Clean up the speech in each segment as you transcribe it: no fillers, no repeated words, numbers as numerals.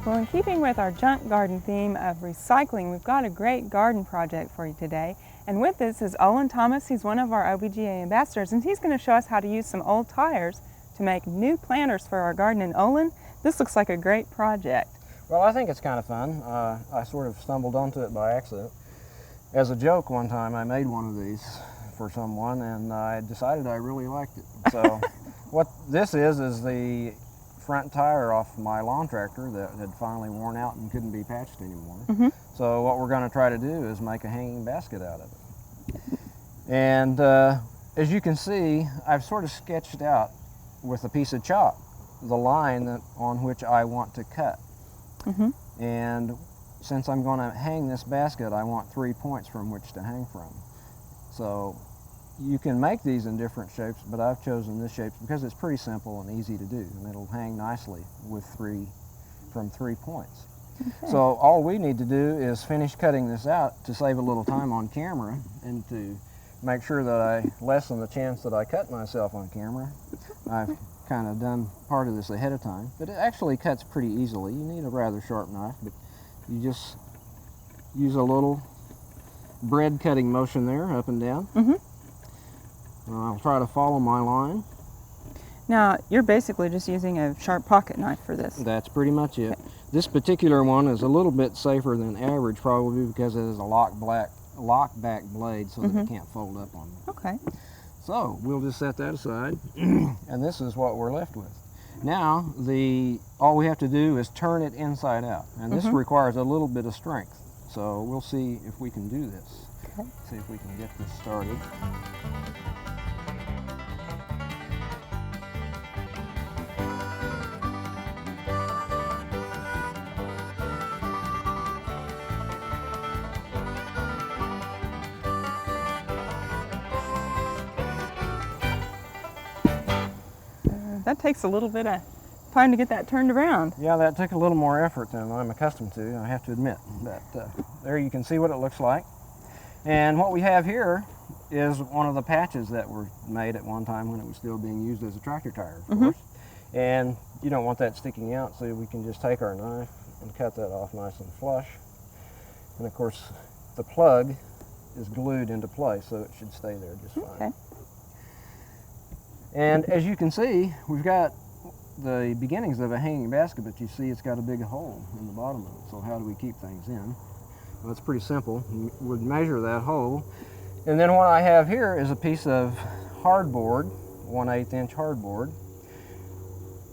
Well, in keeping with our junk garden theme of recycling, we've got a great garden project for you today. And with us is Olin Thomas. He's one of our OBGA ambassadors, and he's going to show us how to use some old tires to make new planters for our garden. And Olin, this looks like a great project. Well, I think it's kind of fun. I sort of stumbled onto it by accident. As a joke one time, I made one of these for someone, and I decided I really liked it. So what this is the front tire off my lawn tractor that had finally worn out and couldn't be patched anymore. So what we're going to try to do is make a hanging basket out of it. And as you can see, I've sort of sketched out with a piece of chalk the line on which I want to cut. And since I'm going to hang this basket, I want 3 points from which to hang from. So you can make these in different shapes, but I've chosen this shape because it's pretty simple and easy to do, and it'll hang nicely with from 3 points. So all we need to do is finish cutting this out to save a little time on camera and to make sure that I lessen the chance that I cut myself on camera. I've kind of done part of this ahead of time, but it actually cuts pretty easily. You need a rather sharp knife, but you just use a little bread cutting motion there, up and down. I'll try to follow my line. Now, you're basically just using a sharp pocket knife for this. That's pretty much it. This particular one is a little bit safer than average, probably because it has a lock back blade so that it can't fold up on me. Okay. So we'll just set that aside, and this is what we're left with. Now, all we have to do is turn it inside out, and this requires a little bit of strength. So we'll see if we can do this. Okay. See if we can get this started. That takes a little bit of time to get that turned around. Yeah, that took a little more effort than I'm accustomed to, I have to admit. But there you can see what it looks like. And what we have here is one of the patches that were made at one time when it was still being used as a tractor tire, of course. And you don't want that sticking out, so we can just take our knife and cut that off nice and flush. And of course, the plug is glued into place, so it should stay there just fine. Okay. And as you can see, we've got the beginnings of a hanging basket, but you see it's got a big hole in the bottom of it. So how do we keep things in? Well, it's pretty simple. We'd measure that hole. And then what I have here is a piece of hardboard, 1/8 inch hardboard.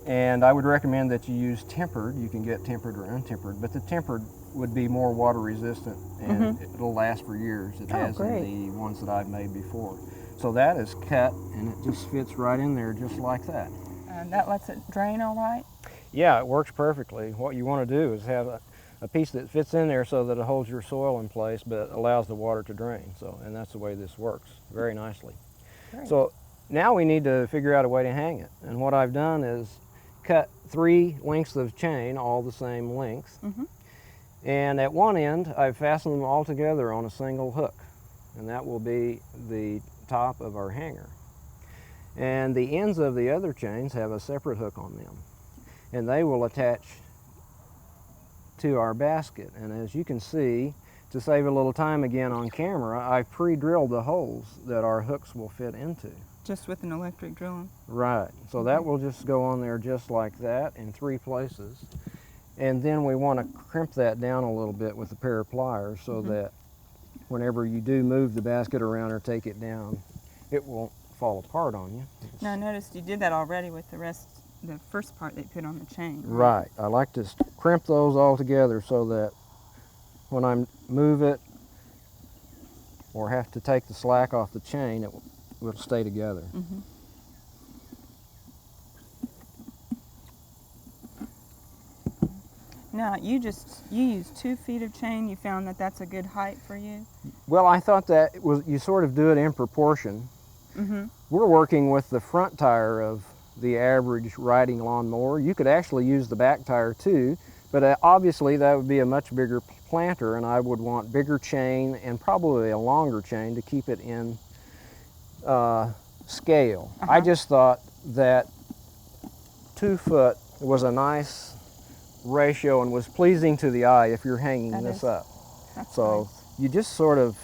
And I would recommend that you use tempered. You can get tempered or untempered, but the tempered would be more water resistant and it'll last for years. It has in the ones that I've made before. So that is cut, and it just fits right in there just like that. And that lets it drain all right? Yeah, it works perfectly. What you want to do is have a piece that fits in there so that it holds your soil in place but allows the water to drain. And that's the way this works very nicely. Great. So now we need to figure out a way to hang it. And what I've done is cut 3 lengths of chain, all the same length. And at one end, I've fastened them all together on a single hook. And that will be the top of our hanger. And the ends of the other chains have a separate hook on them, and they will attach to our basket. And as you can see, to save a little time again on camera, I've pre-drilled the holes that our hooks will fit into. Just with an electric drilling? Right. So that will just go on there just like that in 3 places. And then we want to crimp that down a little bit with a pair of pliers so that whenever you do move the basket around or take it down, it won't fall apart on you. Now I noticed you did that already with the first part they put on the chain. Right. I like to crimp those all together so that when I move it or have to take the slack off the chain, it will stay together. Now, you used 2 feet of chain. You found that that's a good height for you? Well, I thought that you sort of do it in proportion. We're working with the front tire of the average riding lawnmower. You could actually use the back tire too, but obviously that would be a much bigger planter, and I would want bigger chain and probably a longer chain to keep it in scale. I just thought that 2 foot was a nice ratio and was pleasing to the eye if you're hanging this up. So nice. you just sort of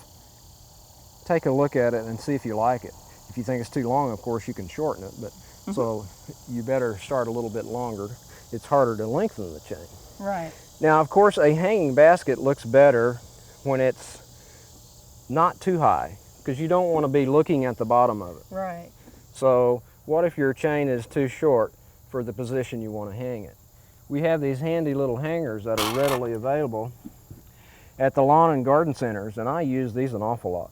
take a look at it and see if you like it. If you think it's too long, of course, you can shorten it, but so you better start a little bit longer. It's harder to lengthen the chain. Right. Now, of course, a hanging basket looks better when it's not too high, because you don't want to be looking at the bottom of it. Right. So what if your chain is too short for the position you want to hang it? We have these handy little hangers that are readily available at the lawn and garden centers, and I use these an awful lot.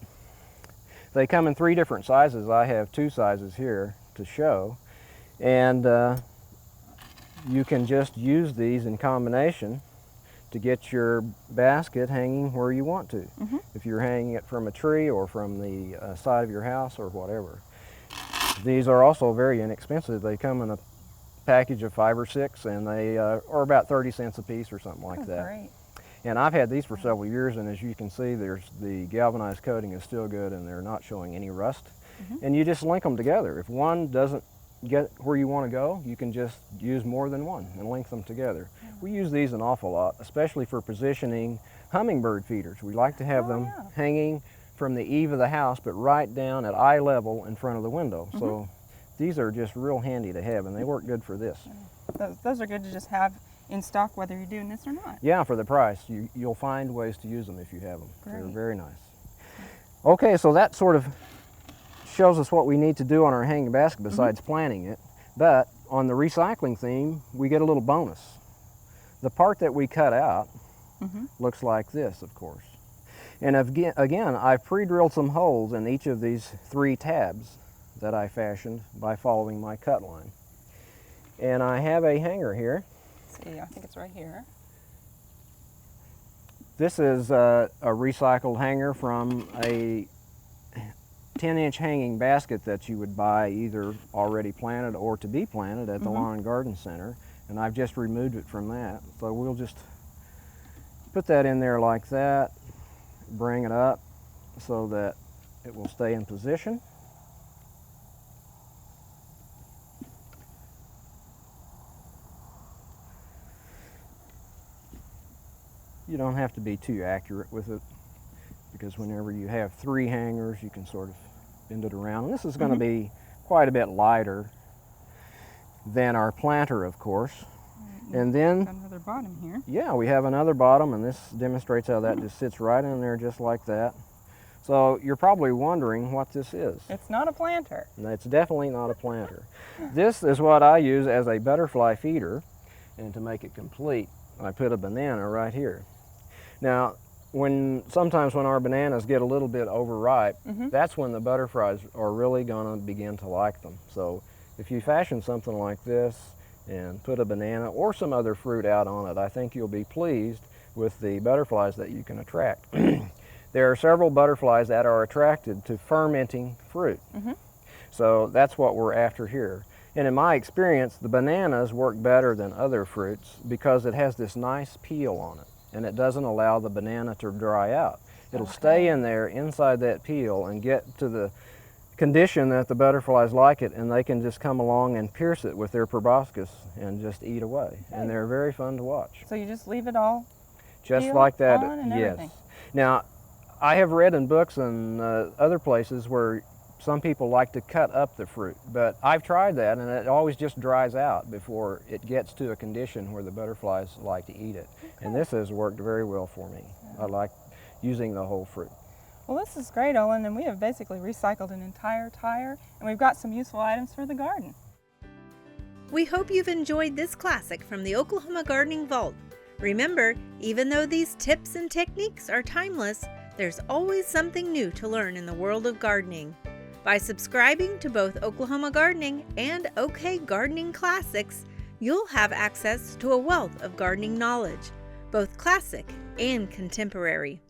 They come in 3 different sizes. I have 2 sizes here to show, and you can just use these in combination to get your basket hanging where you want to. If you're hanging it from a tree or from the side of your house or whatever. These are also very inexpensive. They come in a package of 5 or 6, and they are about 30 cents a piece or something like that. Great. And I've had these for several years, and as you can see, the galvanized coating is still good and they're not showing any rust. And you just link them together. If one doesn't get where you want to go, you can just use more than one and link them together. We use these an awful lot, especially for positioning hummingbird feeders. We like to have them hanging from the eave of the house, but right down at eye level in front of the window. So these are just real handy to have, and they work good for this. Those are good to just have in stock whether you're doing this or not. Yeah, for the price. You'll find ways to use them if you have them. Great. They're very nice. Okay, so that sort of shows us what we need to do on our hanging basket besides planting it. But on the recycling theme, we get a little bonus. The part that we cut out looks like this, of course. And again, I've pre-drilled some holes in each of these 3 tabs that I fashioned by following my cut line. And I have a hanger here. Let's see, I think it's right here. This is a recycled hanger from a 10-inch hanging basket that you would buy either already planted or to be planted at the Lawn and Garden Center. And I've just removed it from that. So we'll just put that in there like that, bring it up so that it will stay in position. You don't have to be too accurate with it, because whenever you have 3 hangers, you can sort of bend it around. And this is going to be quite a bit lighter than our planter, of course. And then, got another bottom here. Yeah, we have another bottom, and this demonstrates how that just sits right in there just like that. So you're probably wondering what this is. It's not a planter. No, it's definitely not a planter. This is what I use as a butterfly feeder, and to make it complete, I put a banana right here. Now, sometimes when our bananas get a little bit overripe, that's when the butterflies are really going to begin to like them. So if you fashion something like this and put a banana or some other fruit out on it, I think you'll be pleased with the butterflies that you can attract. There are several butterflies that are attracted to fermenting fruit. So that's what we're after here. And in my experience, the bananas work better than other fruits because it has this nice peel on it, and it doesn't allow the banana to dry out. It'll stay in there inside that peel and get to the condition that the butterflies like it, and they can just come along and pierce it with their proboscis and just eat away. And they're very fun to watch. So you just leave it all Just like that, and yes. everything. Now, I have read in books and other places where some people like to cut up the fruit, but I've tried that, and it always just dries out before it gets to a condition where the butterflies like to eat it. And this has worked very well for me. I like using the whole fruit. Well, this is great, Olin, and we have basically recycled an entire tire, and we've got some useful items for the garden. We hope you've enjoyed this classic from the Oklahoma Gardening Vault. Remember, even though these tips and techniques are timeless, there's always something new to learn in the world of gardening. By subscribing to both Oklahoma Gardening and OK Gardening Classics, you'll have access to a wealth of gardening knowledge, both classic and contemporary.